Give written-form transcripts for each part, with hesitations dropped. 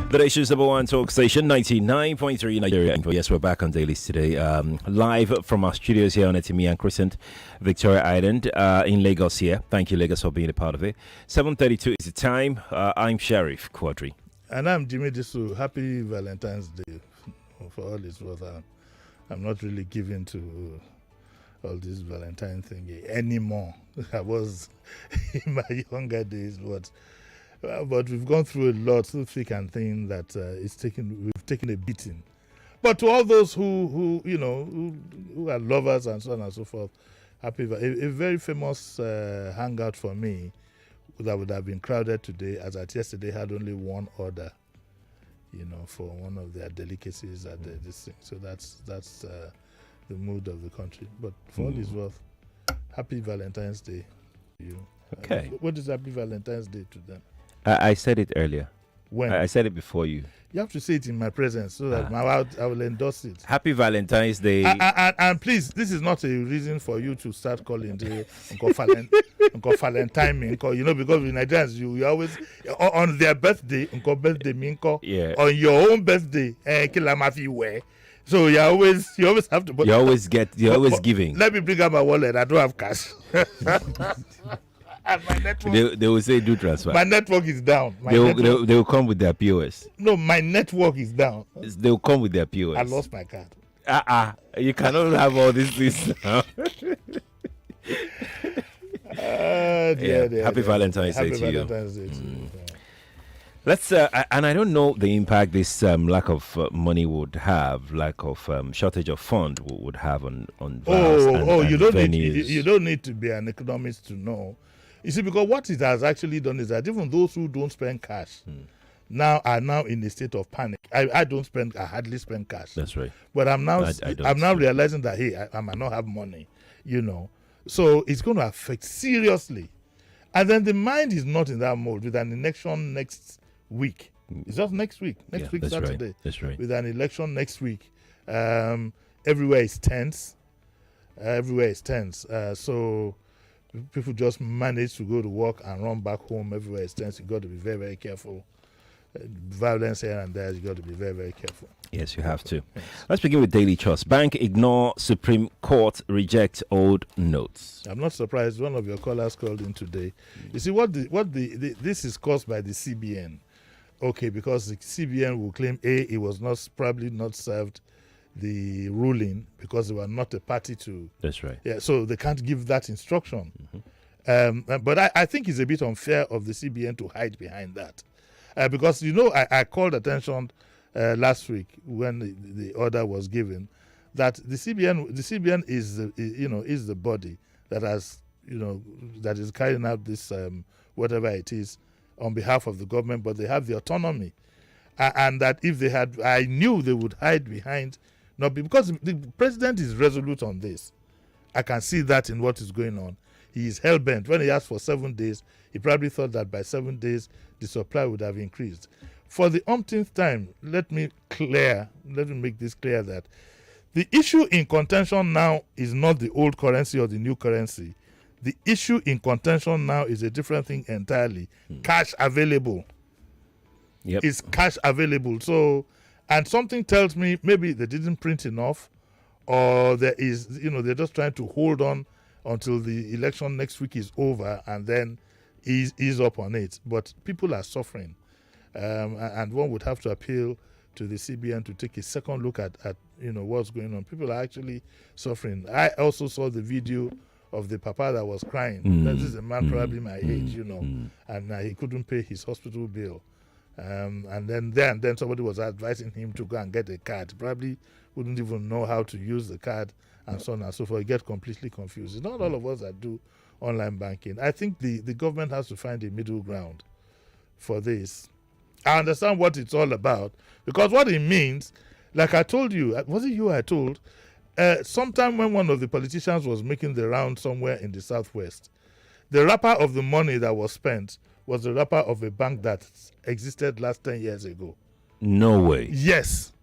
The nation's number one talk station, 99.3 Nigeria. Yes, we're back on Dailies today. Live from our studios here on Etimi and Crescent, Victoria Island, in Lagos here. Thank you, Lagos, for being a part of it. 7:32 is the time. I'm Sheriff Quadry. And I'm Jimmy Disu. Happy Valentine's Day for all it's worth. I'm not really given to all this Valentine thing anymore. I was in my younger days, but we've gone through a lot, through thick and thin, that we've taken a beating. But to all those who are lovers and so on and so forth, happy. A very famous hangout for me that would have been crowded today, as at yesterday had only one order, for one of their delicacies at this thing. So that's the mood of the country. But for all is worth, happy Valentine's Day to you. Okay. What is happy Valentine's Day to them? I said it earlier. When? I said it before you. You have to say it in my presence so that I will endorse it. Happy Valentine's Day. And please, this is not a reason for you to start calling the Uncle Valentine, because with Nigerians, you always, on their birthday, Uncle birthday, yeah. On your own birthday, so you always have to. You're always giving. Let me bring up my wallet. I don't have cash. And my network, they will say do transfer. My network is down. They will come with their POS. No, my network is down. They will come with their POS. I lost my card. You cannot have all these things now. Happy Valentine's Day to you. Let's and I don't know the impact this lack of money would have, lack of shortage of fund would have on bars and you venues. don't need to be an economist to know. You see, because what it has actually done is that even those who don't spend cash are now in a state of panic. I hardly spend cash. That's right. But I'm now realizing that I might not have money, So it's going to affect seriously. And then the mind is not in that mode with an election next week. It's just next week. Next week, Saturday. Right. That's right. With an election next week. Everywhere is tense. So people just manage to go to work and run back home. Everywhere is tense. You got to be very, very careful. Violence here and there, you got to be very, very careful. Yes, you have to. Yes. Let's begin with Daily Trust. Bank ignore Supreme Court reject old notes. I'm not surprised. One of your callers called in today. You see, this is caused by the CBN. Okay, because the CBN will claim it was probably not served the ruling because they were not a party to. That's right. Yeah, so they can't give that instruction. But I think it's a bit unfair of the CBN to hide behind that, because I called attention last week when the order was given that the CBN is the body that has that is carrying out this whatever it is on behalf of the government, but they have the autonomy, and that if they had, I knew they would hide behind. Not because the president is resolute on this. I can see that in what is going on. He is hell-bent. When he asked for 7 days, he probably thought that by 7 days, the supply would have increased. For the umpteenth time, let me make this clear that the issue in contention now is not the old currency or the new currency. The issue in contention now is a different thing entirely. Cash available. Yep. It's cash available. So, and something tells me maybe they didn't print enough, or there is, they're just trying to hold on until the election next week is over and then ease up on it. But people are suffering, and one would have to appeal to the CBN to take a second look at what's going on. People are actually suffering. I also saw the video of the papa that was crying. This is a man probably my age, and he couldn't pay his hospital bill. And then somebody was advising him to go and get a card. Probably wouldn't even know how to use the card and so on and so forth. Get completely confused. It's not all of us that do online banking. I think the government has to find a middle ground for this. I understand what it's all about, because what it means, like I told you, was it you I told? Sometime when one of the politicians was making the round somewhere in the southwest, the wrapper of the money that was spent was the wrapper of a bank that existed last 10 years ago. No way. Yes.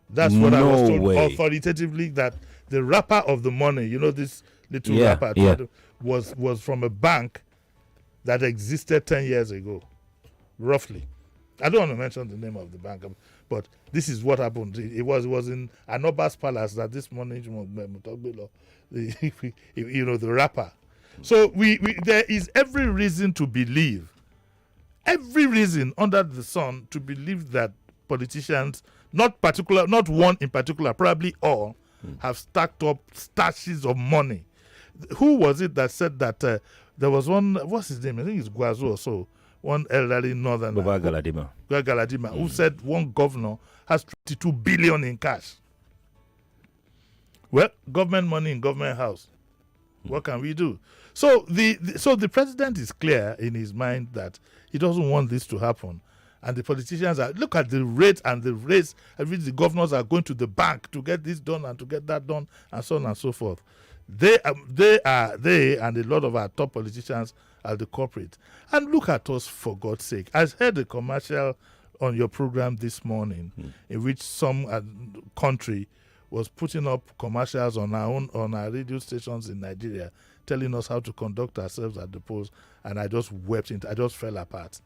That's what I was told authoritatively, that the wrapper of the money, this little wrapper, was from a bank that existed 10 years ago, roughly. I don't want to mention the name of the bank, but this is what happened. It was in Anoba's palace that this morning, the rapper. So there is every reason to believe, every reason under the sun to believe that politicians, not one in particular, probably all, have stacked up stashes of money. Who was it that said that there was one, what's his name? I think it's Guazu or so, one elderly northerner. Baba Galadima. Who said one governor has 22 billion in cash. Well, government money in government house. What can we do? So the president is clear in his mind that he doesn't want this to happen. And the politicians look at the rate and the rates at which the governors are going to the bank to get this done and to get that done and so on and so forth. They and a lot of our top politicians are the culprit. And look at us, for God's sake. I heard a commercial on your program this morning in which some country was putting up commercials on our radio stations in Nigeria, telling us how to conduct ourselves at the polls, and I just wept. I just fell apart.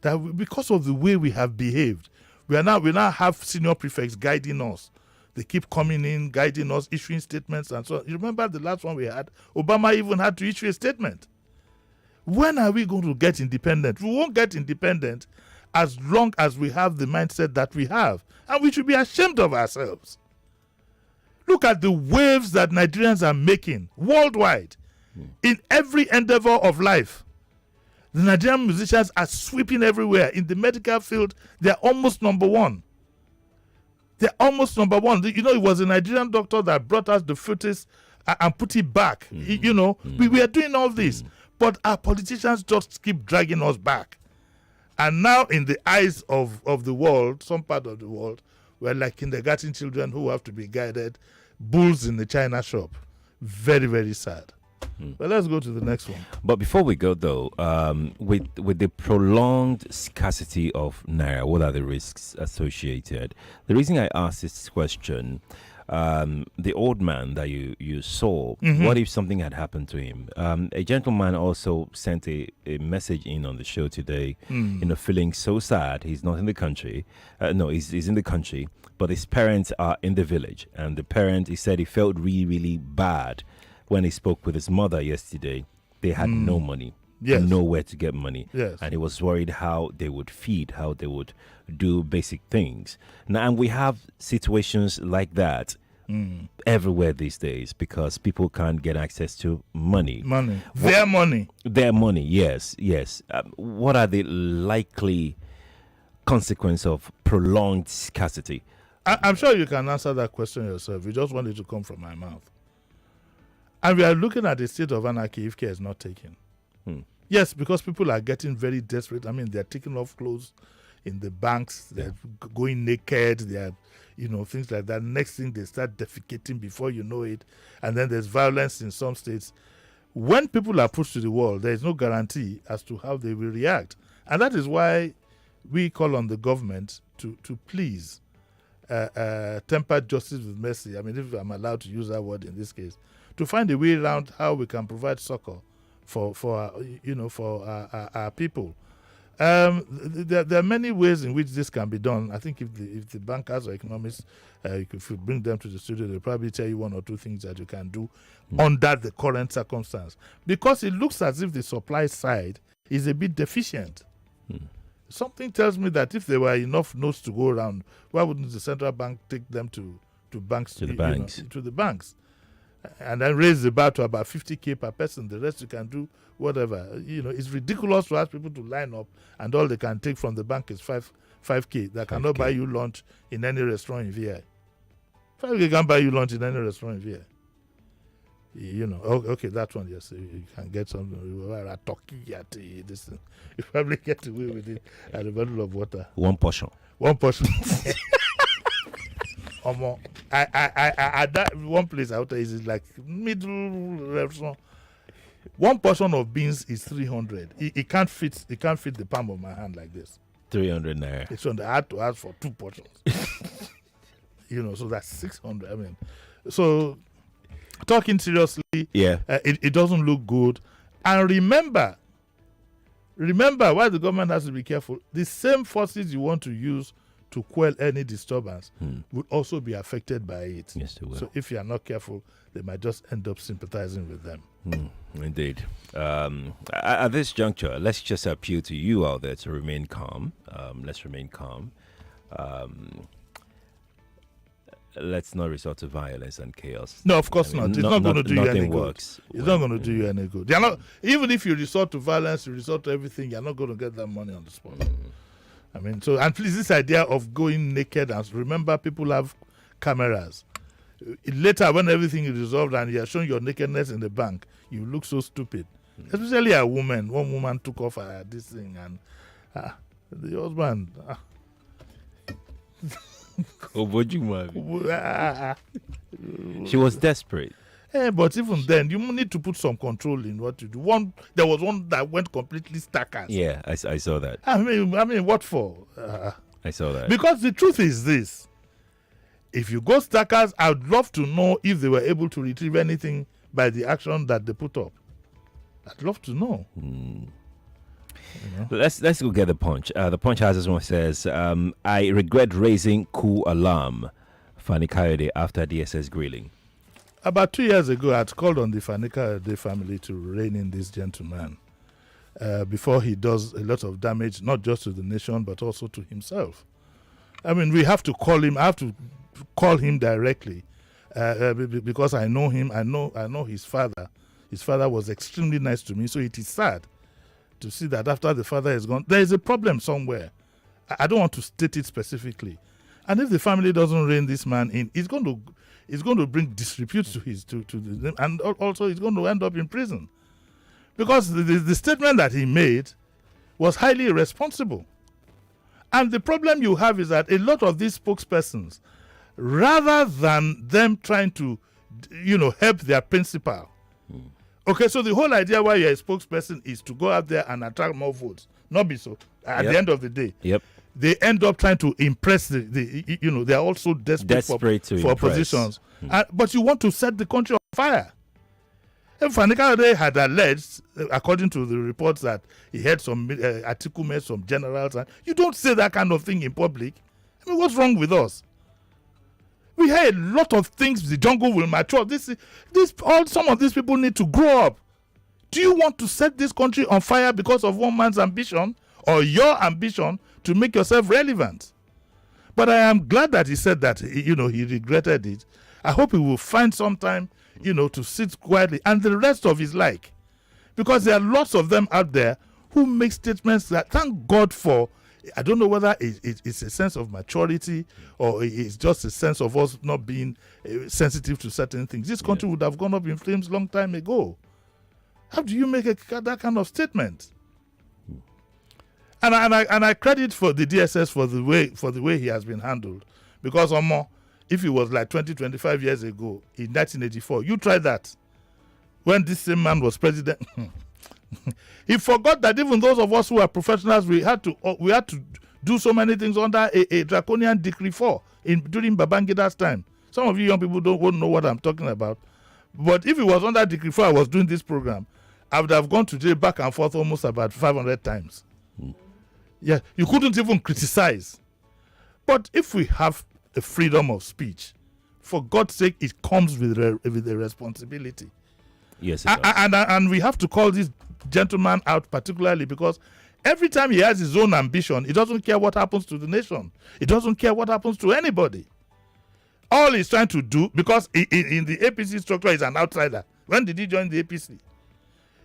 That because of the way we have behaved, we now have senior prefects guiding us. They keep coming in, guiding us, issuing statements and so on. You remember the last one we had? Obama even had to issue a statement. When are we going to get independent? We won't get independent as long as we have the mindset that we have. And we should be ashamed of ourselves. Look at the waves that Nigerians are making worldwide in every endeavor of life. The Nigerian musicians are sweeping everywhere. In the medical field, they're almost number one. They're almost number one. It was a Nigerian doctor that brought us the fetus and put it back. We are doing all this. But our politicians just keep dragging us back. And now in the eyes of the world, some part of the world, we're like kindergarten children who have to be guided, bulls in the china shop. Very, very sad. But let's go to the next one. But before we go, though, with the prolonged scarcity of naira, what are the risks associated? The reason I asked this question, the old man that you saw, what if something had happened to him? A gentleman also sent a message in on the show today, feeling so sad. He's not in the country. No, he's in the country, but his parents are in the village. And the parent, he said he felt really, really bad when he spoke with his mother yesterday. They had no money, nowhere to get money. Yes. And he was worried how they would feed, how they would do basic things. Now, and we have situations like that everywhere these days because people can't get access to money. Their money, yes. What are the likely consequences of prolonged scarcity? I'm sure you can answer that question yourself. You just want it to come from my mouth. And we are looking at a state of anarchy if care is not taken. Yes, because people are getting very desperate. I mean, they're taking off clothes in the banks. They're going naked. They're, things like that. Next thing, they start defecating before you know it. And then there's violence in some states. When people are pushed to the wall, there is no guarantee as to how they will react. And that is why we call on the government to please temper justice with mercy. I mean, if I'm allowed to use that word in this case, to find a way around how we can provide succor for our people. There are many ways in which this can be done. I think if the bankers or economists, if you bring them to the studio, they'll probably tell you one or two things that you can do under the current circumstance. Because it looks as if the supply side is a bit deficient. Something tells me that if there were enough notes to go around, why wouldn't the central bank take them to banks? To the banks. To the banks. And then raise the bar to about 50K per person. The rest you can do whatever. It's ridiculous to ask people to line up and all they can take from the bank is 5K. That cannot buy you lunch in any restaurant in VI. 5K can't buy you lunch in any restaurant in VI. Okay, that one, yes, you can get something. A turkey at this thing. You probably get away with it at a bottle of water. One portion. I that one place out there is like middle restaurant. One portion of beans is 300. It can't fit. It can't fit the palm of my hand like this. 300 naira. It's on the hard to ask for two portions. So that's 600. I mean, so talking seriously, it doesn't look good. And remember, Remember why the government has to be careful. The same forces you want to use to quell any disturbance would also be affected by it. Yes, they will. So if you are not careful, they might just end up sympathizing with them. Indeed. At this juncture, let's just appeal to you out there to remain calm. Let's remain calm. Let's not resort to violence and chaos. No, of course not. It's not going to do you any good. Works. It's not going to do you any good. You're not, even if you resort to violence, you resort to everything, you're not going to get that money on the spot. I mean, so, and please, this idea of going naked, and remember, people have cameras. Later, when everything is resolved and you're showing your nakedness in the bank, you look so stupid. Especially a woman. One woman took off this thing, and the husband. She was desperate. Yeah, but even then, you need to put some control in what you do. There was one that went completely stackers. Yeah, I saw that. I mean, what for? I saw that. Because the truth is this: if you go stackers, I'd love to know if they were able to retrieve anything by the action that they put up. I'd love to know. Let's go get the Punch. The Punch has this one says, I regret raising coup alarm. Fani Kayode after DSS grilling. About 2 years ago, I had called on the Fani Kayode family to rein in this gentleman before he does a lot of damage, not just to the nation, but also to himself. I mean, we have to call him. I have to call him directly because I know him. I know his father. His father was extremely nice to me, so it is sad to see that after the father is gone, there is a problem somewhere. I don't want to state it specifically. And if the family doesn't rein this man in, it's going to bring disrepute to the and also he's going to end up in prison. Because the statement that he made was highly irresponsible. And the problem you have is that a lot of these spokespersons, rather than them trying to, help their principal. Okay, so the whole idea why you're a spokesperson is to go out there and attract more votes. Not be so. At the end of the day. Yep. They end up trying to impress they are also desperate for positions. But you want to set the country on fire. If Fani Kayode had alleged, according to the reports, that he had some article made some generals, and you don't say that kind of thing in public. I mean, what's wrong with us? We hear a lot of things. The jungle will mature. Some of these people need to grow up. Do you want to set this country on fire because of one man's ambition or your ambition to make yourself relevant? But I am glad that he said that, he regretted it. I hope he will find some time, to sit quietly and the rest of his like. Because there are lots of them out there who make statements that, thank God for, I don't know whether it's a sense of maturity or it's just a sense of us not being sensitive to certain things. This country would have gone up in flames long time ago. How do you make that kind of statement? And I credit for the DSS for the way he has been handled. Because if it was like 25 years ago in 1984, you try that. When this same man was president, he forgot that even those of us who are professionals, we had to do so many things under a draconian decree during Babangida's time. Some of you young people won't know what I'm talking about. But if it was under decree 4, I was doing this program, I would have gone to jail back and forth almost about 500 times. Yeah, you couldn't even criticize. But if we have a freedom of speech, for God's sake, it comes with a responsibility. Yes, and we have to call this gentleman out particularly because every time he has his own ambition, he doesn't care what happens to the nation. He doesn't care what happens to anybody. All he's trying to do, because in the APC structure, he's an outsider. When did he join the APC?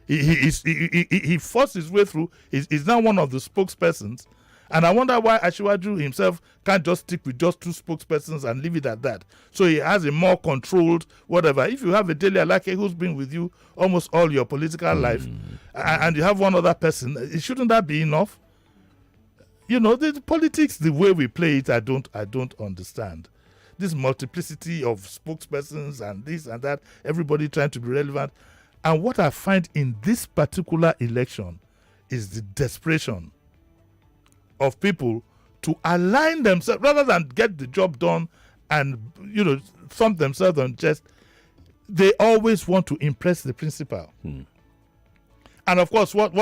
He forced his way through. He's now one of the spokespersons. And I wonder why Asiwaju himself can't just stick with just 2 spokespersons and leave it at that. So he has a more controlled whatever. If you have a Daily Alake who's been with you almost all your political life, and you have one other person, shouldn't that be enough? The politics, the way we play it, I don't understand. This multiplicity of spokespersons and this and that, everybody trying to be relevant. And what I find in this particular election is the desperation of people to align themselves rather than get the job done and thump themselves on chest. They always want to impress the principal. And And of course, what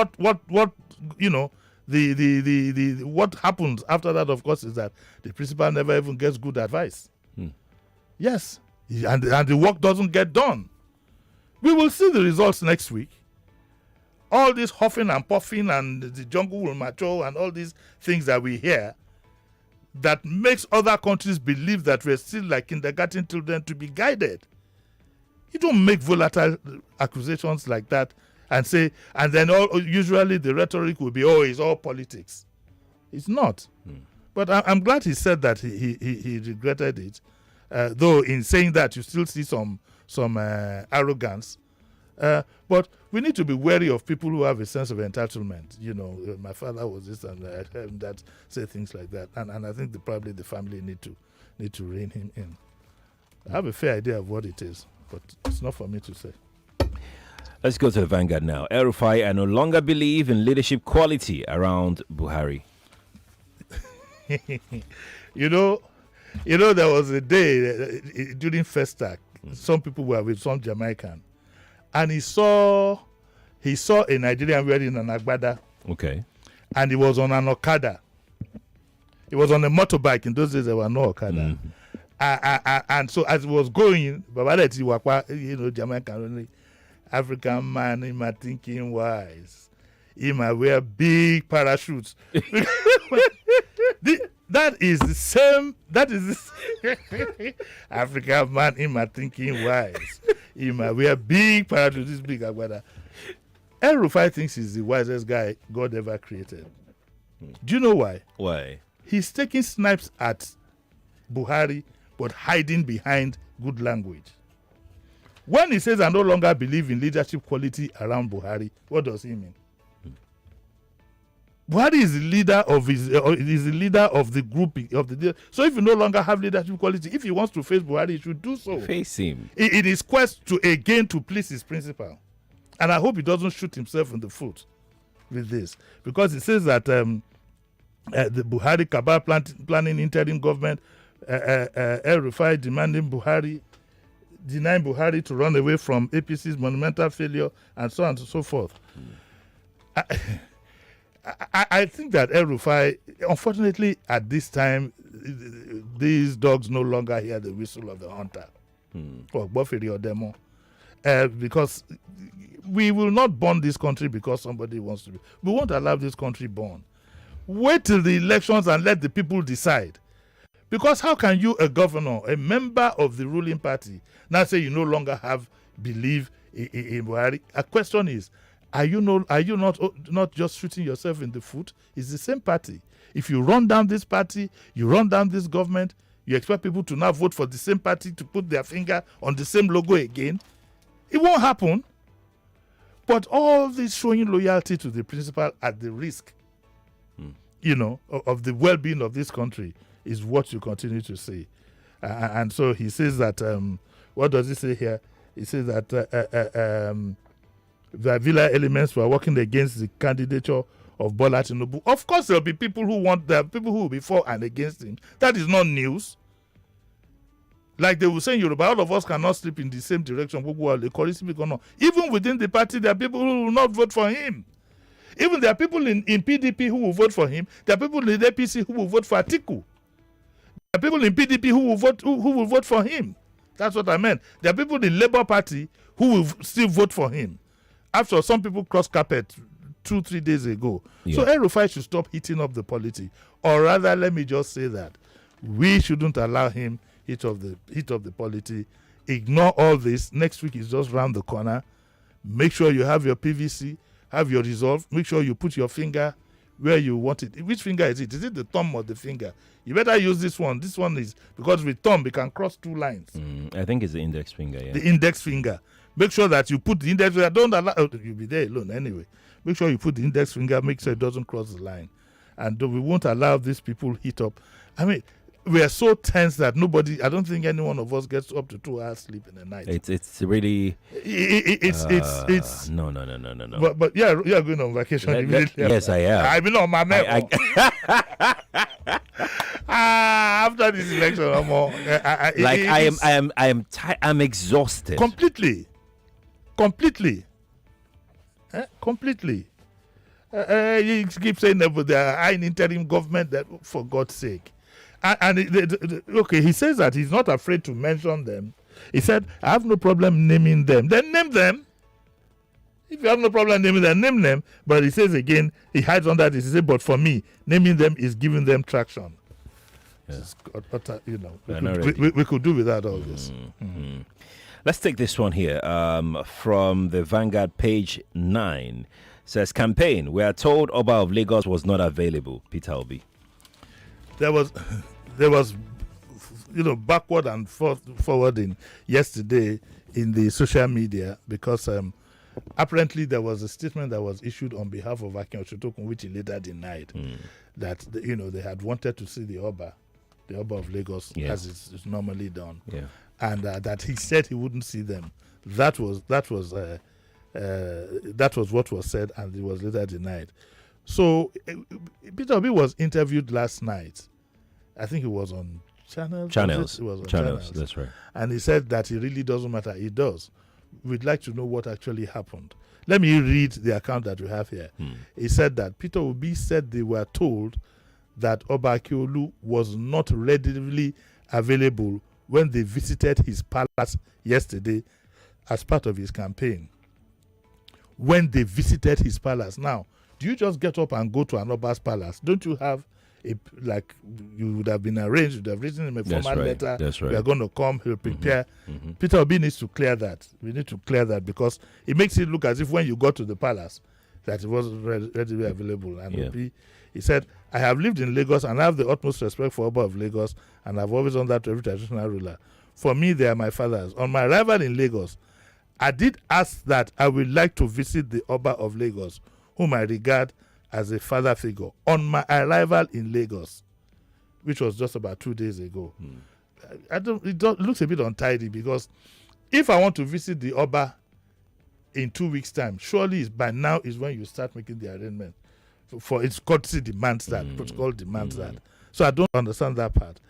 you know, the what happens after that, of course, is that the principal never even gets good advice. Yes, and the work doesn't get done. We will see the results next week. All this huffing and puffing and the jungle will mature and all these things that we hear that makes other countries believe that we're still like kindergarten children to be guided. You don't make volatile accusations like that and say, and then usually the rhetoric will be, oh, it's all politics. It's not. But I'm glad he said that he regretted it. Though in saying that, you still see some arrogance. But we need to be wary of people who have a sense of entitlement. You know, my father was this and that, say things like that. And I think probably the family need to rein him in. I have a fair idea of what it is, but it's not for me to say. Let's go to the Vanguard now. El-Rufai, I no longer believe in leadership quality around Buhari. You know, there was a day during Festac, some people were with some Jamaican, and he saw a Nigerian wearing an agbada. Okay. And he was on an Okada. He was on a motorbike. In those days, there were no Okada. And so as he was going, Jamaican, African man, he might thinking wise. He might wear big parachutes. That is the same. African man, he might thinking wise. He might wear big parachutes, this big agbada. El-Rufai thinks he's the wisest guy God ever created. Do you know why? Why? He's taking snipes at Buhari, but hiding behind good language. When he says, I no longer believe in leadership quality around Buhari, what does he mean? Buhari is the leader of the group of the. So if you no longer have leadership quality, if he wants to face Buhari, he should do so. Face him. In his quest to please his principal, and I hope he doesn't shoot himself in the foot with this, because it says that the Buhari cabal planning interim government, El-Rufai denying Buhari to run away from APC's monumental failure, and so on and so forth. I think that El-Rufai, unfortunately, at this time, these dogs no longer hear the whistle of the hunter, or Bufferi or Demo, because we will not burn this country because somebody wants to. We won't allow this country burn. Wait till the elections and let the people decide. Because how can you, a governor, a member of the ruling party, now say you no longer have belief in Buhari? A question is, are you not just shooting yourself in the foot? It's the same party. If you run down this party, you run down this government, you expect people to now vote for the same party to put their finger on the same logo again. It won't happen. But all this showing loyalty to the principal at the risk, of the well-being of this country is what you continue to see. And so he says that, what does he say here? He says that the Villa elements were working against the candidature of Bola Tinubu. Of course, there will be people who will be for and against him. That is not news. Like they will say in Yoruba, all of us cannot sleep in the same direction. Even within the party, there are people who will not vote for him. Even there are people in PDP who will vote for him. There are people in the APC who will vote for Atiku. There are people in PDP who will vote for him. That's what I meant. There are people in Labour Party who will still vote for him. After some people crossed carpet 2-3 days ago. Yeah. So El-Rufai should stop heating up the polity. Or rather, let me just say that we shouldn't allow him heat of the polity. Ignore all this. Next week is just round the corner. Make sure you have your PVC, have your resolve. Make sure you put your finger where you want it. Which finger is it? Is it the thumb or the finger? You better use this one. This one is, because with thumb, it can cross two lines. I think it's the index finger, yeah. The index finger. Make sure that you put the index finger. Don't allow, you'll be there alone anyway. Make sure you put the index finger, make sure it doesn't cross the line. And we won't allow these people heat up. I mean, we are so tense that I don't think any one of us gets up to 2 hours sleep in the night. It's really... It's... No. But yeah, you're going on vacation immediately. Yes, I am. I've been on my memo. After this election, I'm exhausted. Completely. Completely. He keeps saying that they are in interim government, that for God's sake. Okay, he says that he's not afraid to mention them. He said, I have no problem naming them. Then name them. If you have no problem naming them, name them. But he says again, he hides on that. He says, but for me, naming them is giving them traction. Yeah. We could do without all this. Mm-hmm. Let's take this one here from the Vanguard, page 9. Says, campaign. We are told Oba of Lagos was not available. Peter Obi. There was, backward and forwarding yesterday in the social media because apparently there was a statement that was issued on behalf of Akin Oshotokun, which he later denied, that they had wanted to see the Oba of Lagos, as it's normally done, and that he said he wouldn't see them. That was what was said, and it was later denied. So Peter Obi was interviewed last night. I think it was on Channels. It was on Channels. That's right. And he said that it really doesn't matter. It does. We'd like to know what actually happened. Let me read the account that we have here. He said that Peter Obi said they were told that Oba Akiolu was not readily available when they visited his palace yesterday as part of his campaign. When they visited his palace. Now, do you just get up and go to an Oba's palace? Don't you have you would have been arranged, you would have written him a formal letter. That's right. We are going to come, he'll prepare. Peter Obi needs to clear that. We need to clear that because it makes it look as if when you got to the palace that it wasn't readily available. And Obi, he said, I have lived in Lagos and I have the utmost respect for Oba of Lagos, and I've always done that to every traditional ruler. For me, they are my fathers. On my arrival in Lagos, I did ask that I would like to visit the Oba of Lagos, whom I regard as a father figure, on my arrival in Lagos, which was just about 2 days ago. It looks a bit untidy because if I want to visit the Oba in 2 weeks' time, surely by now is when you start making the arrangement. For its courtesy demands that, protocol demands that. So I don't understand that part.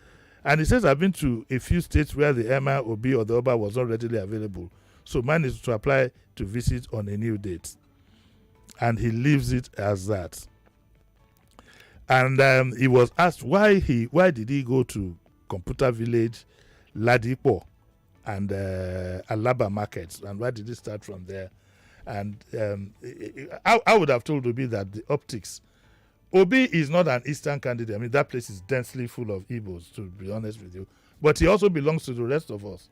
And he says, I've been to a few states where the Emir, Obi, or the Oba was not readily available. So mine is to apply to visit on a new date. And he leaves it as that. And he was asked why did he go to Computer Village, Ladipo, and Alaba markets, and why did he start from there? And I would have told Obi that the optics. Obi is not an Eastern candidate. I mean, that place is densely full of Igbos, to be honest with you. But he also belongs to the rest of us.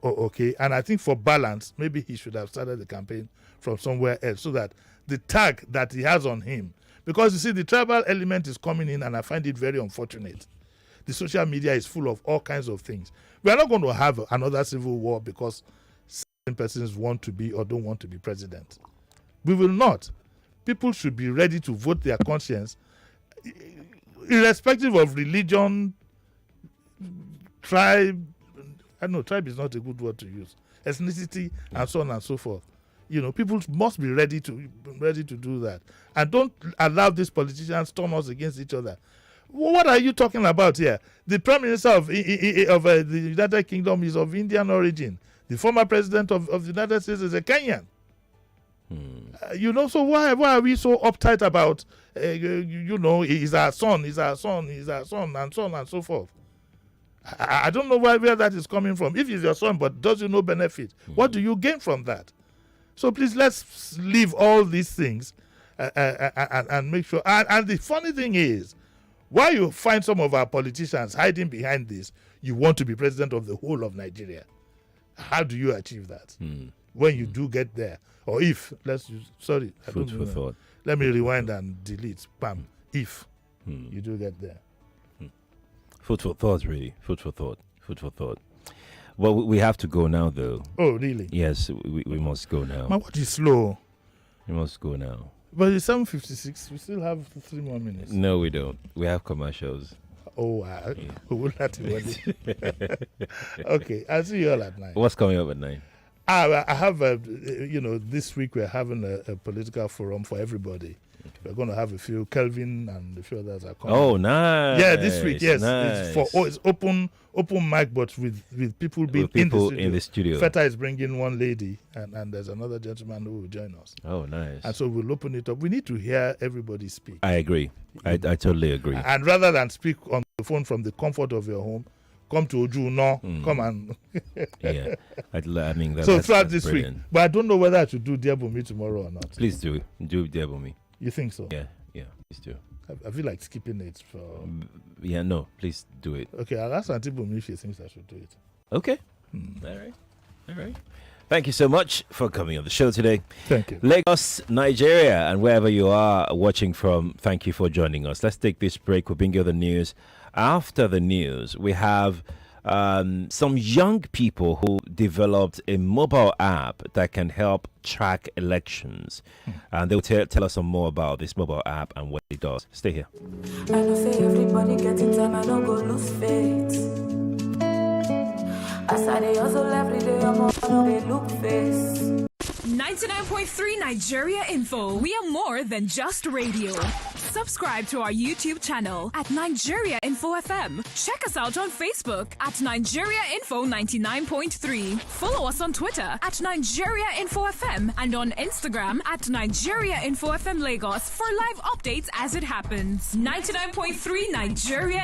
Okay, and I think for balance, maybe he should have started the campaign from somewhere else so that the tag that he has on him, because you see, the tribal element is coming in, and I find it very unfortunate. The social media is full of all kinds of things. We are not going to have another civil war because certain persons want to be or don't want to be president. We will not. People should be ready to vote their conscience, irrespective of religion, tribe. I know tribe is not a good word to use. Ethnicity and so on and so forth. People must be ready to do that, and don't allow these politicians turn us against each other. What are you talking about here? The Prime Minister of the United Kingdom is of Indian origin. The former president of the United States is a Kenyan. So why are we so uptight about? He's our son, and so on and so forth. I don't know where that is coming from. If he's your son, but does you no benefit, what do you gain from that? So please, let's leave all these things and make sure. And the funny thing is, why you find some of our politicians hiding behind this, you want to be president of the whole of Nigeria. How do you achieve that? When you do get there? Or if, food for thought. Let me rewind and delete. Bam. If you do get there. Food for thought, really. Food for thought. Well, we have to go now, though. Oh, really? Yes, we must go now. My watch is slow. We must go now. But it's 7:56. We still have 3 more minutes. No, we don't. We have commercials. Oh, we will not. Okay, I'll see you all at 9. What's coming up at 9? I have this week we're having a political forum for everybody. We're going to have a few. Kelvin and a few others are coming. Oh, nice. Yeah, this week, yes. Nice. It's open mic, but with people being in the studio. Feta is bringing one lady, and there's another gentleman who will join us. Oh, nice. And so we'll open it up. We need to hear everybody speak. I agree. I totally agree. And rather than speak on the phone from the comfort of your home, come to Oju, come and... Yeah. I mean, so throughout this week. But I don't know whether I should do Diabomi tomorrow or not. Please do. Do Diabomi. You think so? Yeah, please do. I feel like skipping it for... Yeah, no, please do it. Okay, I'll ask Auntie Bumi if she thinks I should do it. Okay. All right. Thank you so much for coming on the show today. Thank you. Lagos, Nigeria, and wherever you are watching from, thank you for joining us. Let's take this break. We'll bring you the news. After the news, we have some young people who developed a mobile app that can help track elections. And they'll tell us some more about this mobile app and what it does. Stay here. I know say everybody getting time, I don't go lose faith. As I dey hustle every day, I'm on they look face. 99.3 Nigeria Info. We are more than just radio. Subscribe to our YouTube channel at Nigeria Info FM. Check us out on Facebook at Nigeria Info 99.3. Follow us on Twitter at Nigeria Info FM and on Instagram at Nigeria Info FM Lagos for live updates as it happens. 99.3 Nigeria